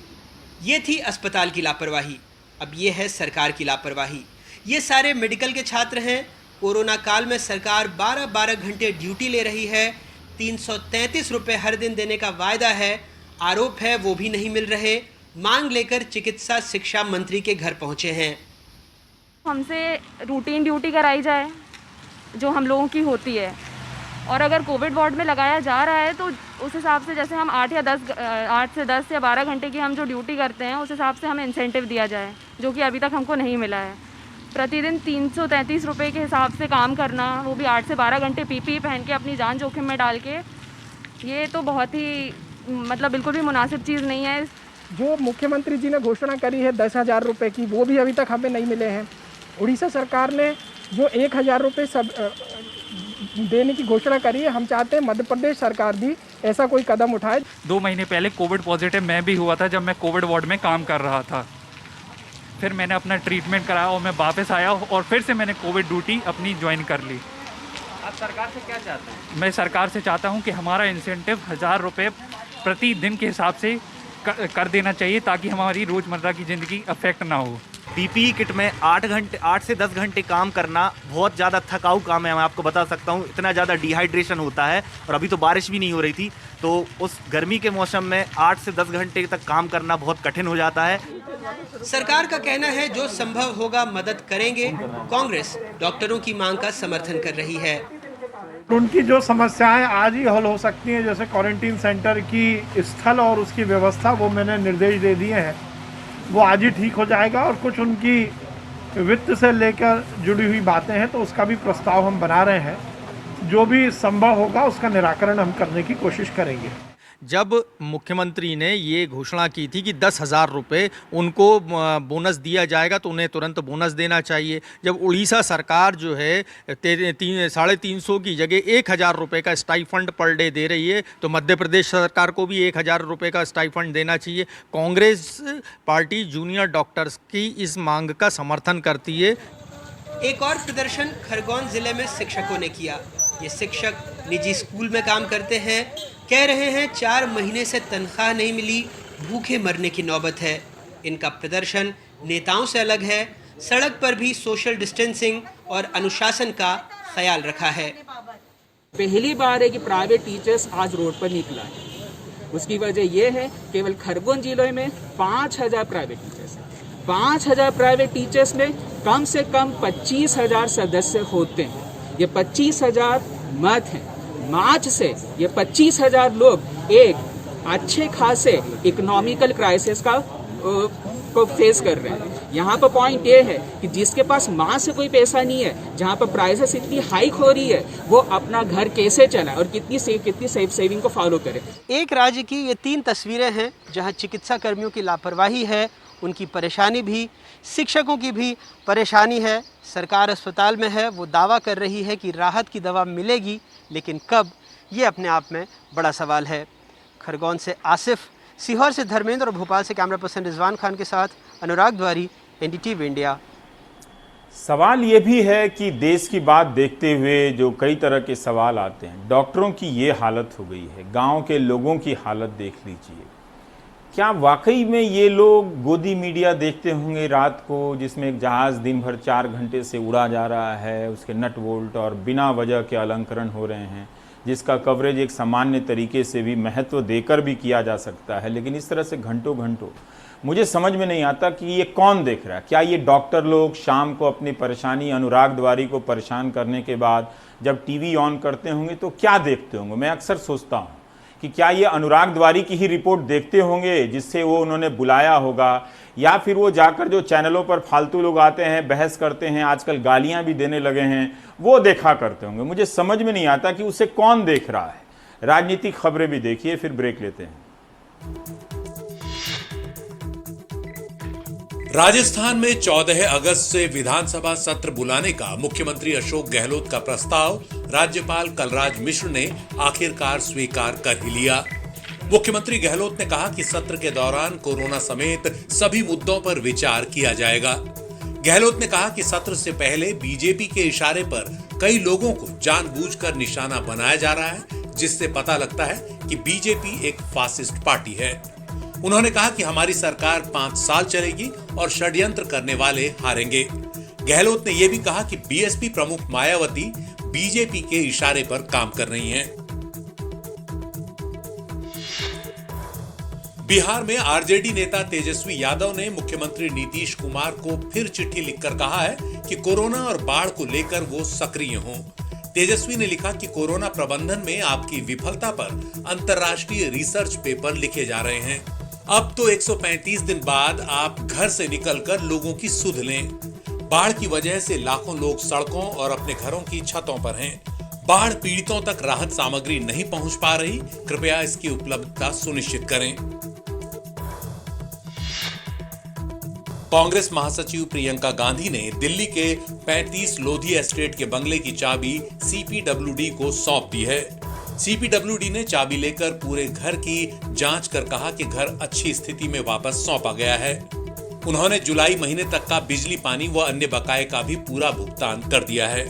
ये थी अस्पताल की लापरवाही। अब ये है सरकार की लापरवाही। ये सारे मेडिकल के छात्र हैं। कोरोना काल में सरकार 12-12 घंटे ड्यूटी ले रही है। 333 रुपये हर दिन देने का वायदा है, आरोप है वो भी नहीं मिल रहे। मांग लेकर चिकित्सा शिक्षा मंत्री के घर पहुंचे हैं। हमसे रूटीन ड्यूटी कराई जाए जो हम लोगों की होती है, और अगर कोविड वार्ड में लगाया जा रहा है तो उस हिसाब से जैसे हम 8 से 10 या 12 घंटे की हम जो ड्यूटी करते हैं उस हिसाब से हमें इंसेंटिव दिया जाए, जो कि अभी तक हमको नहीं मिला है। प्रतिदिन 333 रुपये के हिसाब से काम करना, वो भी 8 से 12 घंटे पीपीई पहन के अपनी जान जोखिम में डाल के, ये तो बहुत ही मतलब बिल्कुल भी मुनासिब चीज़ नहीं है। जो मुख्यमंत्री जी ने घोषणा करी है 10,000 रुपये की, वो भी अभी तक हमें नहीं मिले हैं। उड़ीसा सरकार ने जो 1,000 रुपये सब देने की घोषणा करी है, हम चाहते हैं मध्य प्रदेश सरकार भी ऐसा कोई कदम उठाए। 2 महीने पहले कोविड पॉजिटिव मैं भी हुआ था, जब मैं कोविड वार्ड में काम कर रहा था। फिर मैंने अपना ट्रीटमेंट कराया और मैं वापस आया और फिर से मैंने कोविड ड्यूटी अपनी ज्वाइन कर ली। आप सरकार से क्या चाहते हैं? मैं सरकार से चाहता हूं कि हमारा इंसेंटिव 1,000 रुपये प्रतिदिन के हिसाब से कर देना चाहिए, ताकि हमारी रोज़मर्रा की ज़िंदगी अफेक्ट ना हो। पीपीई किट में 8 से 10 घंटे काम करना बहुत ज़्यादा थकाऊ काम है। मैं आपको बता सकता हूँ, इतना ज़्यादा डिहाइड्रेशन होता है, और अभी तो बारिश भी नहीं हो रही थी, तो उस गर्मी के मौसम में 8 से 10 घंटे तक काम करना बहुत कठिन हो जाता है। सरकार का कहना है जो संभव होगा मदद करेंगे। कांग्रेस डॉक्टरों की मांग का समर्थन कर रही है। उनकी जो समस्याएं आज ही हल हो सकती हैं, जैसे क्वारंटीन सेंटर की स्थल और उसकी व्यवस्था, वो मैंने निर्देश दे दिए हैं, वो आज ही ठीक हो जाएगा। और कुछ उनकी वित्त से लेकर जुड़ी हुई बातें हैं, तो उसका भी प्रस्ताव हम बना रहे हैं। जो भी संभव होगा उसका निराकरण हम करने की कोशिश करेंगे। जब मुख्यमंत्री ने ये घोषणा की थी कि 10,000 रुपये उनको बोनस दिया जाएगा, तो उन्हें तुरंत बोनस देना चाहिए। जब उड़ीसा सरकार जो है 350 की जगह 1,000 रुपये का स्टाइफंड पर डे दे रही है, तो मध्य प्रदेश सरकार को भी 1,000 रुपये का स्टाइफंड देना चाहिए। कांग्रेस पार्टी जूनियर डॉक्टर्स की इस मांग का समर्थन करती है। एक और प्रदर्शन खरगोन जिले में शिक्षकों ने किया। ये शिक्षक निजी स्कूल में काम करते हैं, कह रहे हैं 4 महीने से तनख्वाह नहीं मिली, भूखे मरने की नौबत है। इनका प्रदर्शन नेताओं से अलग है, सड़क पर भी सोशल डिस्टेंसिंग और अनुशासन का ख्याल रखा है। पहली बार है कि प्राइवेट टीचर्स आज रोड पर निकला है। उसकी वजह यह है केवल खरगोन जिले में 5,000 प्राइवेट टीचर्स हैं। 5,000 प्राइवेट टीचर्स में कम से कम 25,000 सदस्य होते हैं। ये 25,000 मत हैं। मार्च से ये 25,000 लोग एक अच्छे खासे इकोनॉमिकल क्राइसिस को फेस कर रहे हैं। यहाँ पर पॉइंट ये है कि जिसके पास माँ से कोई पैसा नहीं है, जहाँ पर प्राइसेस इतनी हाइक हो रही है, वो अपना घर कैसे चलाए और कितनी सेविंग को फॉलो करे। एक राज्य की ये 3 तस्वीरें हैं जहाँ चिकित्सा कर्मियों की लापरवाही है, उनकी परेशानी भी, शिक्षकों की भी परेशानी है। सरकार अस्पताल में है, वो दावा कर रही है कि राहत की दवा मिलेगी, लेकिन कब, ये अपने आप में बड़ा सवाल है। खरगोन से आसिफ, सीहोर से धर्मेंद्र और भोपाल से कैमरा पर्सन रिजवान खान के साथ अनुराग द्वारी, एनडीटीवी इंडिया। सवाल ये भी है कि देश की बात देखते हुए जो कई तरह के सवाल आते हैं, डॉक्टरों की ये हालत हो गई है, गांव के लोगों की हालत देख लीजिए। क्या वाकई में ये लोग गोदी मीडिया देखते होंगे रात को, जिसमें एक जहाज़ दिन भर 4 घंटे से उड़ा जा रहा है, उसके नट बोल्ट और बिना वजह के अलंकरण हो रहे हैं, जिसका कवरेज एक सामान्य तरीके से भी महत्व देकर भी किया जा सकता है, लेकिन इस तरह से घंटों घंटों मुझे समझ में नहीं आता कि ये कौन देख रहा है। क्या ये डॉक्टर लोग शाम को अपनी परेशानी अनुराग द्वारी को परेशान करने के बाद जब टीवी ऑन करते होंगे तो क्या देखते होंगे? मैं अक्सर सोचता हूँ कि क्या ये अनुराग द्वारी की ही रिपोर्ट देखते होंगे जिससे वो उन्होंने बुलाया होगा, या फिर वो जाकर जो चैनलों पर फालतू लोग आते हैं, बहस करते हैं, आजकल गालियां भी देने लगे हैं, वो देखा करते होंगे। मुझे समझ में नहीं आता कि उसे कौन देख रहा है। राजनीतिक खबरें भी देखिए, फिर ब्रेक लेते हैं। राजस्थान में 14 अगस्त से विधानसभा सत्र बुलाने का मुख्यमंत्री अशोक गहलोत का प्रस्ताव राज्यपाल कलराज मिश्र ने आखिरकार स्वीकार कर ही लिया। मुख्यमंत्री गहलोत ने कहा कि सत्र के दौरान कोरोना समेत सभी मुद्दों पर विचार किया जाएगा। गहलोत ने कहा कि सत्र से पहले बीजेपी के इशारे पर कई लोगों को जानबूझकर निशाना बनाया जा रहा है, जिससे पता लगता है कि बीजेपी एक फासिस्ट पार्टी है। उन्होंने कहा कि हमारी सरकार 5 साल चलेगी और षड्यंत्र करने वाले हारेंगे। गहलोत ने यह भी कहा कि बीएसपी प्रमुख मायावती बीजेपी के इशारे पर काम कर रही हैं। बिहार में आरजेडी नेता तेजस्वी यादव ने मुख्यमंत्री नीतीश कुमार को फिर चिट्ठी लिखकर कहा है कि कोरोना और बाढ़ को लेकर वो सक्रिय हों। तेजस्वी ने लिखा कि कोरोना प्रबंधन में आपकी विफलता पर अंतर्राष्ट्रीय रिसर्च पेपर लिखे जा रहे हैं। अब तो 135 दिन बाद आप घर से निकलकर लोगों की सुध लें। बाढ़ की वजह से लाखों लोग सड़कों और अपने घरों की छतों पर हैं। बाढ़ पीड़ितों तक राहत सामग्री नहीं पहुंच पा रही, कृपया इसकी उपलब्धता सुनिश्चित करें। कांग्रेस महासचिव प्रियंका गांधी ने दिल्ली के 35 लोधी एस्टेट के बंगले की चाबी सीपीडब्ल्यूडी को सौंप दी है। सीपीडब्ल्यूडी ने चाबी लेकर पूरे घर की जांच कर कहा कि घर अच्छी स्थिति में वापस सौंपा गया है। उन्होंने जुलाई महीने तक का बिजली, पानी व अन्य बकाये का भी पूरा भुगतान कर दिया है।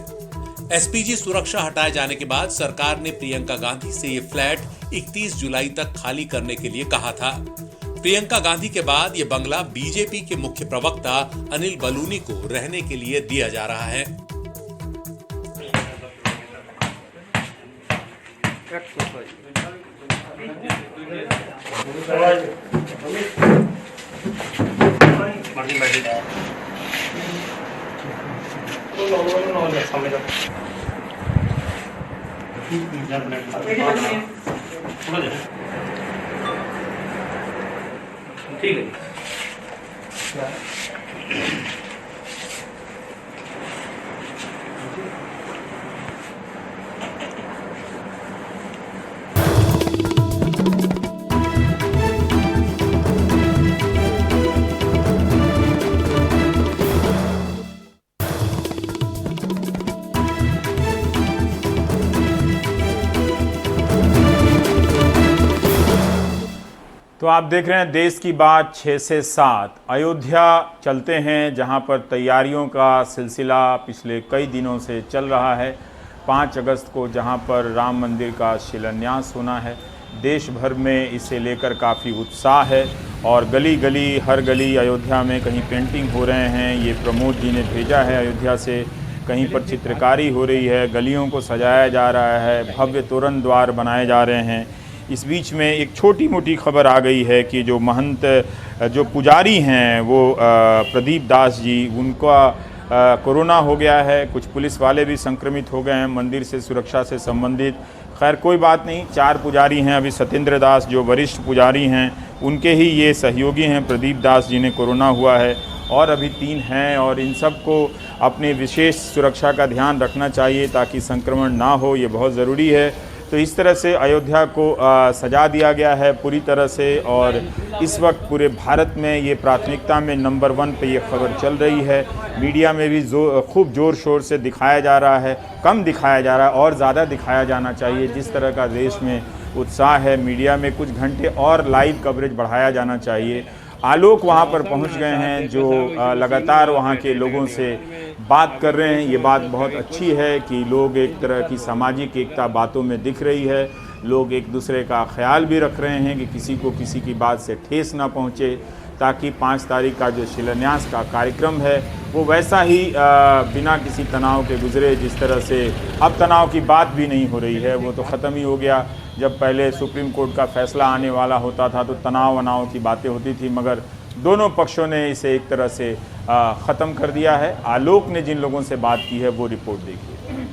एसपीजी सुरक्षा हटाए जाने के बाद सरकार ने प्रियंका गांधी से ये फ्लैट 31 जुलाई तक खाली करने के लिए कहा था। प्रियंका गांधी के बाद ये बंगला बीजेपी के मुख्य प्रवक्ता अनिल बलूनी को रहने के लिए दिया जा रहा है। ठीक है। तो आप देख रहे हैं देश की बात 6 से 7। अयोध्या चलते हैं, जहां पर तैयारियों का सिलसिला पिछले कई दिनों से चल रहा है। 5 अगस्त को जहां पर राम मंदिर का शिलान्यास होना है, देश भर में इसे लेकर काफ़ी उत्साह है और गली गली, हर गली अयोध्या में कहीं पेंटिंग हो रहे हैं। ये प्रमोद जी ने भेजा है अयोध्या से। कहीं पर चित्रकारी हो रही है, गलियों को सजाया जा रहा है, भव्य तोरण द्वार बनाए जा रहे हैं। इस बीच में एक छोटी मोटी खबर आ गई है कि जो महंत, जो पुजारी हैं, वो प्रदीप दास जी, उनका कोरोना हो गया है। कुछ पुलिस वाले भी संक्रमित हो गए हैं मंदिर से सुरक्षा से संबंधित। खैर कोई बात नहीं, 4 पुजारी हैं। अभी सत्येंद्र दास जो वरिष्ठ पुजारी हैं, उनके ही ये सहयोगी हैं प्रदीप दास जी ने कोरोना हुआ है, और अभी 3 हैं। और इन सब को अपने विशेष सुरक्षा का ध्यान रखना चाहिए ताकि संक्रमण ना हो, ये बहुत ज़रूरी है। तो इस तरह से अयोध्या को सजा दिया गया है पूरी तरह से, और इस वक्त पूरे भारत में ये प्राथमिकता में नंबर 1 पे ये खबर चल रही है। मीडिया में भी खूब ज़ोर शोर से दिखाया जा रहा है, कम दिखाया जा रहा है और ज़्यादा दिखाया जाना चाहिए। जिस तरह का देश में उत्साह है, मीडिया में कुछ घंटे और लाइव कवरेज बढ़ाया जाना चाहिए। आलोक वहाँ पर पहुँच गए हैं, जो लगातार वहाँ के लोगों से बात कर रहे हैं। ये बात बहुत अच्छी है कि लोग, एक तरह की सामाजिक एकता बातों में दिख रही है। लोग एक दूसरे का ख्याल भी रख रहे हैं कि किसी को किसी की बात से ठेस ना पहुँचे, ताकि 5 तारीख का जो शिलान्यास का कार्यक्रम है वो वैसा ही बिना किसी तनाव के गुजरे जिस तरह से अब तनाव की बात भी नहीं हो रही है। वो तो ख़त्म ही हो गया। जब पहले सुप्रीम कोर्ट का फैसला आने वाला होता था तो तनाव वनाव की बातें होती थी, मगर दोनों पक्षों ने इसे एक तरह से ख़त्म कर दिया है। आलोक ने जिन लोगों से बात की है वो रिपोर्ट देखिए।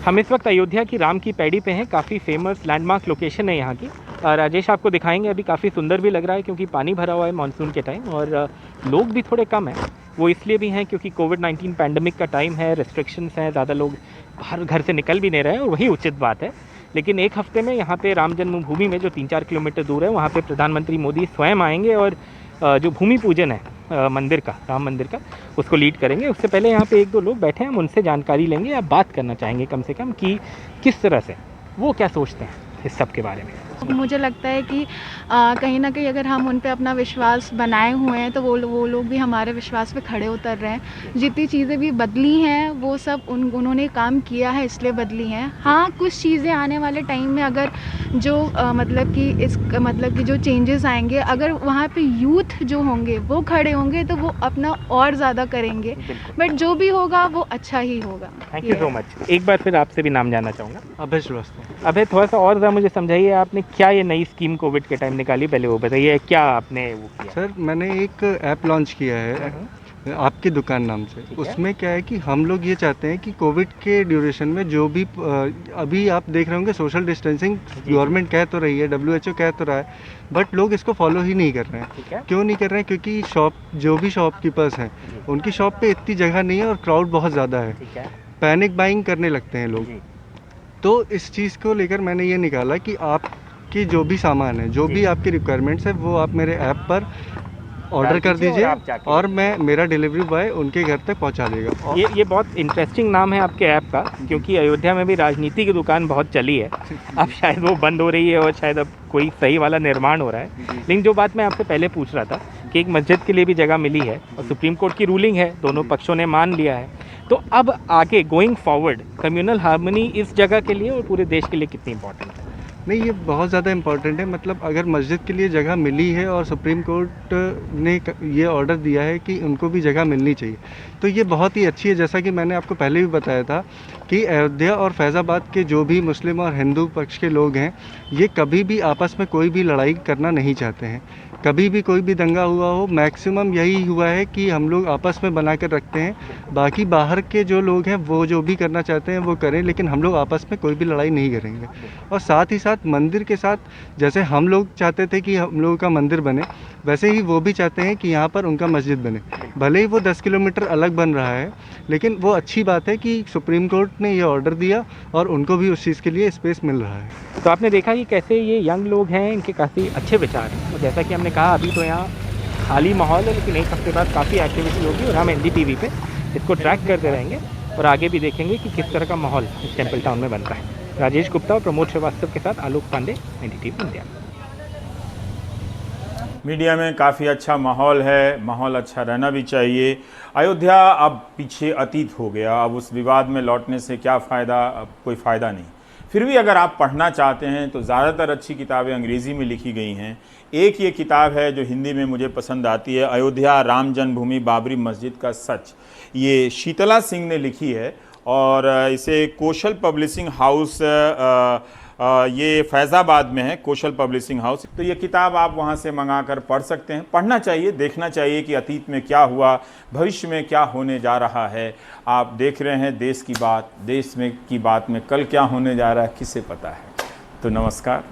हम इस वक्त अयोध्या की राम की पैड़ी पे हैं। काफ़ी फेमस लैंडमार्क लोकेशन है यहाँ की। राजेश आपको दिखाएंगे। अभी काफ़ी सुंदर भी लग रहा है क्योंकि पानी भरा हुआ है मानसून के टाइम, और लोग भी थोड़े कम हैं। वो इसलिए भी हैं क्योंकि कोविड-19 पैंडमिक का टाइम है, रेस्ट्रिक्शंस हैं, ज़्यादा लोग बाहर घर से निकल भी नहीं रहे हैं, और वही उचित बात है। लेकिन एक हफ्ते में यहाँ पे राम जन्मभूमि में, जो 3-4 किलोमीटर दूर है, वहाँ पे प्रधानमंत्री मोदी स्वयं आएंगे और जो भूमि पूजन है मंदिर का, राम मंदिर का, उसको लीड करेंगे। उससे पहले यहाँ पे 1-2 लोग बैठे हैं, हम उनसे जानकारी लेंगे या बात करना चाहेंगे कम से कम कि किस तरह से वो क्या सोचते हैं इस सब के बारे में। मुझे लगता है कि कहीं ना कहीं अगर हम उन पे अपना विश्वास बनाए हुए हैं तो वो लोग भी हमारे विश्वास पे खड़े उतर रहे हैं। जितनी चीज़ें भी बदली हैं वो सब उन्होंने काम किया है इसलिए बदली हैं। हाँ, कुछ चीज़ें आने वाले टाइम में अगर जो मतलब कि जो चेंजेस आएंगे, अगर वहाँ पे यूथ जो होंगे वो खड़े होंगे तो वो अपना और ज़्यादा करेंगे, बट जो भी होगा वो अच्छा ही होगा। Thank you so much. एक बार फिर आपसे भी नाम जानना चाहूँगा। अभय श्रीवास्तव। अभय, थोड़ा सा और ज़रा मुझे समझाइए, आपने क्या ये नई स्कीम कोविड के टाइम निकाली, पहले वो बताइए क्या आपने वो किया। सर, मैंने एक ऐप लॉन्च किया है आपकी दुकान नाम से। उसमें क्या है कि हम लोग ये चाहते हैं कि कोविड के ड्यूरेशन में जो भी अभी आप देख रहे होंगे सोशल डिस्टेंसिंग गवर्नमेंट कह तो रही है, WHO कह तो रहा है, बट लोग इसको फॉलो ही नहीं कर रहे हैं। क्यों नहीं कर रहे हैं? क्योंकि जो भी शॉपकीपर्स हैं उनकी शॉप पे इतनी जगह नहीं है और क्राउड बहुत ज़्यादा है, पैनिक बाइंग करने लगते हैं लोग। तो इस चीज़ को लेकर मैंने ये निकाला कि आपकी जो भी सामान है, जो भी आपकी रिक्वायरमेंट्स है, वो आप मेरे ऐप पर ऑर्डर कर दीजिए और मेरा डिलीवरी बॉय उनके घर तक पहुंचा देगा। ये बहुत इंटरेस्टिंग नाम है आपके ऐप का, क्योंकि अयोध्या में भी राजनीति की दुकान बहुत चली है। अब शायद वो बंद हो रही है और शायद अब कोई सही वाला निर्माण हो रहा है। लेकिन जो बात मैं आपसे पहले पूछ रहा था कि एक मस्जिद के लिए भी जगह मिली है और सुप्रीम कोर्ट की रूलिंग है, दोनों पक्षों ने मान लिया है, तो अब आगे गोइंग फॉरवर्ड कम्युनल हार्मनी इस जगह के लिए और पूरे देश के लिए कितनी इंपॉर्टेंट है? नहीं, ये बहुत ज़्यादा इम्पॉर्टेंट है। मतलब अगर मस्जिद के लिए जगह मिली है और सुप्रीम कोर्ट ने ये ऑर्डर दिया है कि उनको भी जगह मिलनी चाहिए, तो ये बहुत ही अच्छी है। जैसा कि मैंने आपको पहले भी बताया था कि अयोध्या और फैज़ाबाद के जो भी मुस्लिम और हिंदू पक्ष के लोग हैं, ये कभी भी आपस में कोई भी लड़ाई करना नहीं चाहते हैं। कभी भी कोई भी दंगा हुआ हो, मैक्सिमम यही हुआ है कि हम लोग आपस में बना कर रखते हैं। बाकी बाहर के जो लोग हैं वो जो भी करना चाहते हैं वो करें, लेकिन हम लोग आपस में कोई भी लड़ाई नहीं करेंगे। और साथ ही साथ मंदिर के साथ, जैसे हम लोग चाहते थे कि हम लोगों का मंदिर बने, वैसे ही वो भी चाहते हैं कि यहाँ पर उनका मस्जिद बने। भले ही वो 10 किलोमीटर अलग बन रहा है, लेकिन वो अच्छी बात है कि सुप्रीम कोर्ट ने ये ऑर्डर दिया और उनको भी उस चीज़ के लिए स्पेस मिल रहा है। तो आपने देखा कि कैसे ये यंग लोग हैं, इनके काफ़ी अच्छे विचार हैं। और जैसा कि हमने कहा, अभी तो यहाँ खाली माहौल है, लेकिन एक हफ्ते बाद काफ़ी एक्टिविटी होगी और हम NDTV पे इसको ट्रैक करते रहेंगे और आगे भी देखेंगे कि किस तरह का माहौल इस टेम्पल टाउन में बनता है। राजेश गुप्ता और प्रमोद श्रीवास्तव के साथ आलोक पांडे, NDTV इंडिया। मीडिया में काफ़ी अच्छा माहौल है, माहौल अच्छा रहना भी चाहिए। अयोध्या अब पीछे अतीत हो गया, अब उस विवाद में लौटने से क्या फ़ायदा? अब कोई फ़ायदा नहीं। फिर भी अगर आप पढ़ना चाहते हैं तो ज़्यादातर अच्छी किताबें अंग्रेज़ी में लिखी गई हैं। एक ये किताब है जो हिंदी में मुझे पसंद आती है, अयोध्या राम जन्मभूमि बाबरी मस्जिद का सच। ये शीतला सिंह ने लिखी है और इसे कौशल पब्लिशिंग हाउस, ये फैज़ाबाद में है, कौशल पब्लिशिंग हाउस। तो ये किताब आप वहाँ से मंगा कर पढ़ सकते हैं। पढ़ना चाहिए, देखना चाहिए कि अतीत में क्या हुआ, भविष्य में क्या होने जा रहा है। आप देख रहे हैं देश की बात, देश में की बात में कल क्या होने जा रहा है किसे पता है। तो नमस्कार।